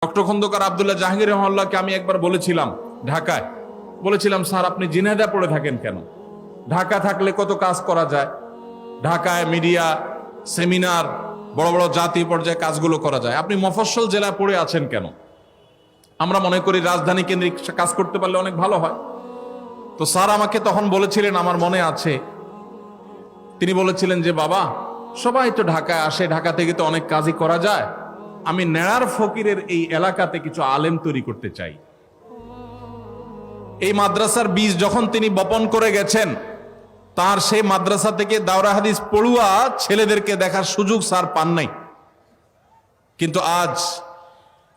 Doctor Khandakar Abdullah Jahangir রহমাল্লাহকে আমি একবার বলেছিলাম ঢাকায়, বলেছিলাম স্যার আপনি ঝিনাইদহ পড়ে থাকেন কেন? ঢাকা থাকলে কত কাজ করা যায়, ঢাকায় মিডিয়া সেমিনার বড় বড় জাতীয় পর্যায়ে কাজগুলো করা যায়, আপনি মফস্বল জেলায় পড়ে আছেন কেন? আমরা মনে করি রাজধানী কেন্দ্রিক কাজ করতে পারলে অনেক ভালো হয়। তো স্যার আমাকে তখন বলেছিলেন, আমার মনে আছে, তিনি বলেছিলেন যে বাবা সবাই তো ঢাকায় আসে, ঢাকা থেকে তো অনেক কাজই করা যায়, আমি নেড়ার ফকিরের এই এলাকাতে কিছু আলেম তৈরি করতে চাই। এই মাদ্রাসার বীজ যখন তিনি বপন করে গেছেন, তার সেই মাদ্রাসা থেকে দাওরা হাদিস পড়ুয়া ছেলেদেরকে দেখার সুযোগ স্যার পান নাই। কিন্তু আজ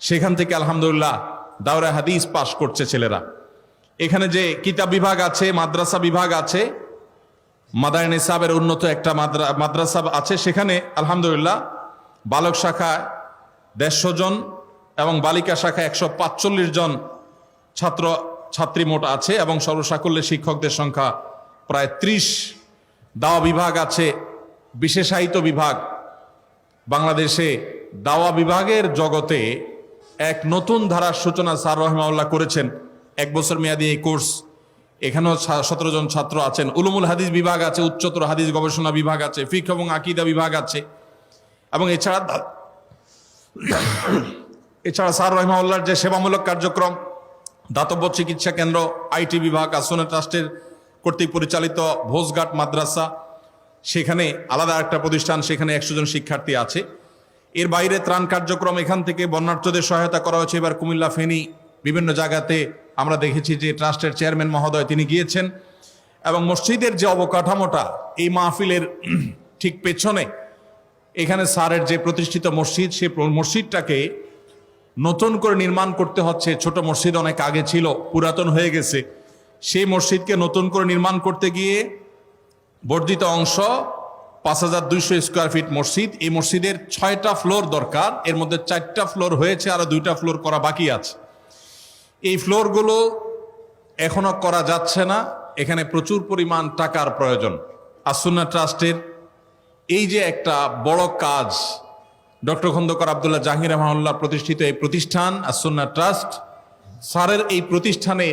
সেখান থেকে আলহামদুলিল্লাহ দাওরা হাদিস পাশ করছে ছেলেরা। এখানে যে কিতাব বিভাগ আছে, মাদ্রাসা বিভাগ আছে, মাদারিন নিসাবের উন্নত একটা মাদ্রাসা আছে, সেখানে আলহামদুলিল্লাহ বালক শাখায় 150 জন এবং বালিকা শাখায় 145 জন ছাত্র ছাত্রী মোট আছে এবং সর্বসাকল্যে শিক্ষকদের সংখ্যা প্রায় 30। দাওয়া বিভাগ আছে, বিশেষায়িত বিভাগ। বাংলাদেশে দাওয়া বিভাগের জগতে এক নতুন ধারার সূচনা স্যার রহমাউল্লাহ করেছেন। 1 বছর মেয়াদী এই কোর্স, এখানেও 17 জন ছাত্র আছেন। উলুমুল হাদিস বিভাগ আছে, উচ্চতর হাদিস গবেষণা বিভাগ আছে, ফিকহ এবং আকীদা বিভাগ আছে। এবং এছাড়া স্যার রহমাউল্লাহর যে সেবামূলক কার্যক্রম, দাতব্য চিকিৎসা কেন্দ্র, আইটি বিভাগ, আসনে ট্রাস্টের কর্তৃক পরিচালিত ভোজঘাট মাদ্রাসা, সেখানে আলাদা একটা প্রতিষ্ঠান, সেখানে 100 জন শিক্ষার্থী আছে। এর বাইরে ত্রাণ কার্যক্রম, এখান থেকে বন্যার্থদের সহায়তা করা হয়েছে। এবার কুমিল্লা, ফেনী, বিভিন্ন জায়গাতে আমরা দেখেছি যে ট্রাস্টের চেয়ারম্যান মহোদয় তিনি গিয়েছেন। এবং মসজিদের যে অবকাঠামোটা, এই মাহফিলের ঠিক পেছনে এখানে স্যারের যে প্রতিষ্ঠিত মসজিদ, সেই মসজিদটাকে নতুন করে নির্মাণ করতে হচ্ছে। ছোট মসজিদ অনেক আগে ছিল, পুরাতন হয়ে গেছে। সেই মসজিদকে নতুন করে নির্মাণ করতে গিয়ে বর্ধিত অংশ 5200 স্কোয়ার ফিট মসজিদ। এই মসজিদের 6টা ফ্লোর দরকার, এর মধ্যে 4টা ফ্লোর হয়েছে, আরো 2টা ফ্লোর করা বাকি আছে। এই ফ্লোরগুলো এখনো করা যাচ্ছে না, এখানে প্রচুর পরিমাণ টাকার প্রয়োজন। আসুন্নাহ ট্রাস্টের এই যে একটা বড় কাজ, ডক্টর খন্দকার আব্দুল্লাহ জাহাঙ্গীর রহমাল্লাহ প্রতিষ্ঠিত এই প্রতিষ্ঠান আসুন্নাহ ট্রাস্ট, স্যারের এই প্রতিষ্ঠানে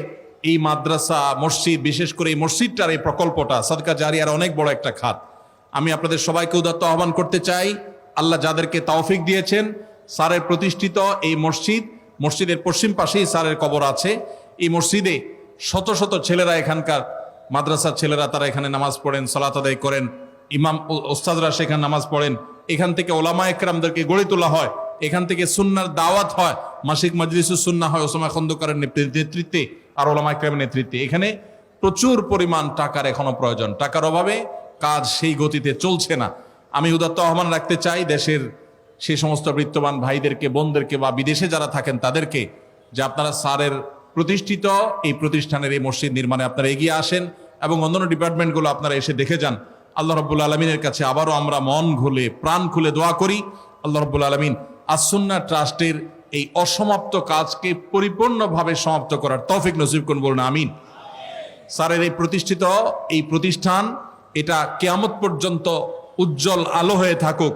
এই মাদ্রাসা, মসজিদ, বিশেষ করে এই মসজিদটার এই প্রকল্পটা সাদকা জারিয়ার অনেক বড় একটা খাত। আমি আপনাদের সবাইকে উদাত্ত আহ্বান করতে চাই, আল্লাহ যাদেরকে তৌফিক দিয়েছেন, স্যারের প্রতিষ্ঠিত এই মসজিদের পশ্চিম পাশেই স্যারের কবর আছে। এই মসজিদে শত শত ছেলেরা, এখানকার মাদ্রাসার ছেলেরা, তারা এখানে নামাজ পড়েন, সালাত আদায় করেন, ইমাম ওস্তাদরা সেখানে নামাজ পড়েন। এখান থেকে ওলামা একরামদেরকে গড়ে তোলা হয়, এখান থেকে সুন্নাহর দাওয়াত হয়, মাসিক মাজলিসুস সুন্নাহ হয় ওসামা খন্দকারের নেতৃত্বে আর ওলামা একরামের নেতৃত্বে। এখানে প্রচুর পরিমাণ টাকার এখনো প্রয়োজন, টাকার অভাবে কাজ সেই গতিতে চলছে না। আমি উদাত্ত আহ্বান রাখতে চাই দেশের সেই সমস্ত বৃত্তবান ভাইদেরকে, বোনদেরকে বা বিদেশে যারা থাকেন তাদেরকে, যে আপনারা স্যারের প্রতিষ্ঠিত এই প্রতিষ্ঠানের এই মসজিদ নির্মাণে আপনারা এগিয়ে আসেন এবং অন্যান্য ডিপার্টমেন্টগুলো আপনারা এসে দেখে যান। আল্লাহ রাব্বুল আলামিনের কাছে আবারও আমরা মন খুলে, প্রাণ খুলে দোয়া করি, আল্লাহ রাব্বুল আলামিন আসুন্নাহ ট্রাস্টের এই অসমাপ্ত কাজকে পরিপূর্ণভাবে সমাপ্ত করার তৌফিক নসিব করুন, বলুন আমিন। স্যারের এই প্রতিষ্ঠিত এই প্রতিষ্ঠান, এটা কিয়ামত পর্যন্ত উজ্জ্বল আলো হয়ে থাকুক।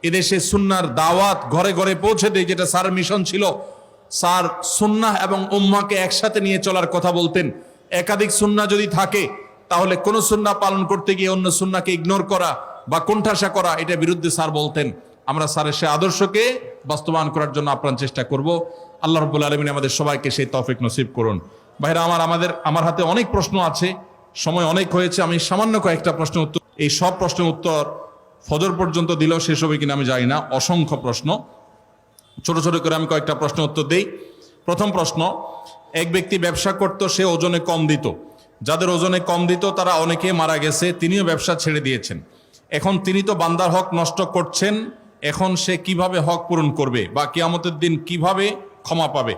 এদেশে সুন্নাহর দাওয়াত ঘরে ঘরে পৌঁছে দেয়, যেটা স্যারের মিশন ছিল। স্যার সুন্নাহ এবং উম্মাহকে একসাথে নিয়ে চলার কথা বলতেন। একাধিক সুন্নাহ যদি থাকে, তাহলে কোন সুন্নাহ পালন করতে গিয়ে অন্য সুন্নাহকে ইগনোর করা বা কোণঠাসা করা, এটা বিরুদ্ধে স্যার বলতেন। আমরা স্যারের সে আদর্শকে বাস্তবায়ন করার জন্য আপ্রাণ চেষ্টা করব। আল্লাহ রাব্বুল আলামিন আমাদের সবাইকে সেই তৌফিক নসিব করুন। ভাইরা আমার হাতে অনেক প্রশ্ন আছে, সময় অনেক হয়েছে, আমি সামান্য কয়েকটা প্রশ্নের উত্তর, এই সব প্রশ্নের উত্তর ফজর পর্যন্ত দিলেও শেষ হবে কিনা আমি জানি না, অসংখ্য প্রশ্ন। ছোট ছোট করে আমি কয়েকটা প্রশ্নের উত্তর দেই। প্রথম প্রশ্ন, এক ব্যক্তি ব্যবসা করত, সে ওজনে কম দিত, যাদের ওজনে কম দিত তারা অনেকে মারা গেছে, তিনিও ব্যবসা ছেড়ে দিয়েছেন। এখন তিনি তো বান্দার হক নষ্ট করছেন, এখন সে কিভাবে হক পূরণ করবে বা কিয়ামতের দিন কিভাবে ক্ষমা পাবে?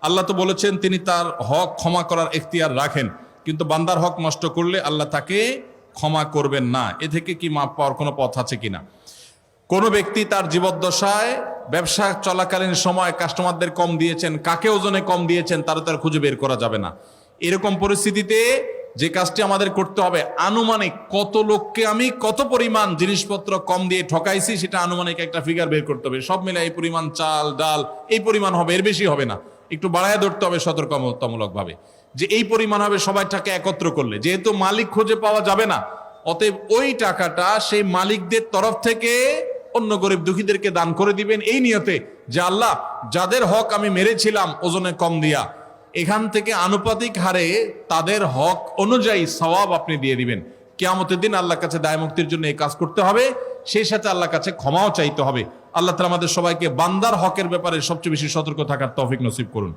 আল্লাহ তো বলেছেন তিনি তার হক ক্ষমা করার এখতিয়ার রাখেন, কিন্তু বান্দার হক নষ্ট করলে আল্লাহ তাকে ক্ষমা করবেন না। এ থেকে কি মাপ পাওয়ার কোনো পথ আছে কিনা? কোনো ব্যক্তি তার জীবদ্দশায় ব্যবসা চলাকালীন সময় কাস্টমারদের কম দিয়েছেন, কাকে ওজনে কম দিয়েছেন তার খুঁজে বের করা যাবে না। এরকম পরিস্থিতিতে যে কাজটি আমাদের করতে হবে, আনুমানিক কত লোককে আমি কত পরিমাণ জিনিসপত্র কম দিয়ে ঠকাইছি সেটা আনুমানিক একটা ফিগার বের করতে হবে। সব মিলে এই পরিমাণ চাল ডাল এই পরিমাণ হবে, এর বেশি হবে না, একটু বাড়ায় ধরতে হবে সতর্কতামূলক ভাবে যে এই পরিমাণ হবে সবাই টাকা একত্র করলে। যেহেতু মালিক খুঁজে পাওয়া যাবে না, অতএব ওই টাকাটা সেই মালিকদের তরফ থেকে অন্য গরিব দুঃখীদেরকে দান করে দিবেন, এই নিয়তে যে আল্লাহ যাদের হক আমি মেরেছিলাম ওজনে কম দিয়া, এখান থেকে আনুপাতিক হারে তাদের হক অনুযায়ী সওয়াব আপনি দিয়ে দিবেন। কিয়ামতের দিন আল্লাহর কাছে দায় মুক্তির জন্য এই কাজ করতে হবে, সেই সাথে আল্লাহর কাছে ক্ষমাও চাইতে হবে। আল্লাহ তাআলা আমাদের সবাইকে বান্দার হকের ব্যাপারে সবচেয়ে বেশি সতর্ক থাকার তৌফিক নসিব করুন।